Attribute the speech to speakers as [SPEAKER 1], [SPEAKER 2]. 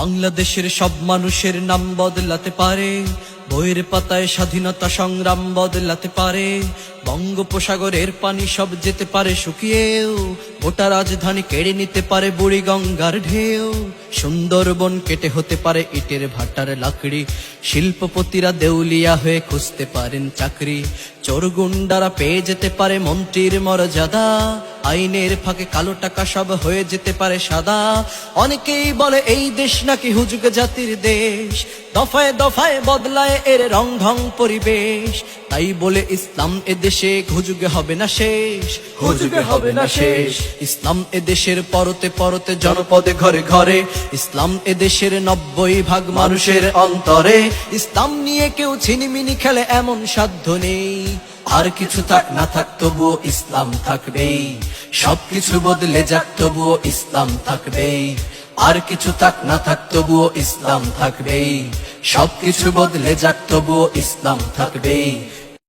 [SPEAKER 1] বাংলাদেশের সব মানুষের নাম বদলাতে পারে, বইয়ের পাতায় স্বাধীনতা সংগ্রাম বদলাতে পারে। বঙ্গোপসাগরের পানি সব যেতে পারে শুকিয়েও, গোটা রাজধানী কেড়ে নিতে পারে বুড়ি গঙ্গার ঢেউ। সুন্দরবন কেটে হতে পারে ইটের ভাটার লাকড়ি, শিল্পপতিরা দেউলিয়া হয়ে খুঁজতে পারেন চাকরি। চোর গুন্ডারা পেয়ে যেতে পারে মন্ত্রীর মর্যাদা, আইনের ফাঁকে কালো টাকা সব হয়ে যেতে পারে সাদা। অনেকেই বলে এই দেশ নাকি হুজুগ জাতির দেশ, দফায় দফায় বদলায় এর রং ঢং পরিবেশ। তাই বলে ইসলাম এদেশে হুজুগে হবে না শেষ, হুজুগে হবে না শেষ। ইসলাম এদেশের পরতে পরতে জনপদে ঘরে ঘরে, ইসলাম এদেশের 90% মানুষের অন্তরে। ইসলাম নিয়ে কেউ ছিনিমিনি খেলে এমন সাধ্য নেই, আর কিছু থাক না থাক তবুও ইসলাম থাকবেই। সবকিছু বদলে যাক তবুও ইসলাম থাকবেই, আর কিছু থাক না থাক তবুও ইসলাম থাকবেই। সবকিছু বদলে যাক তবুও ইসলাম থাকবেই।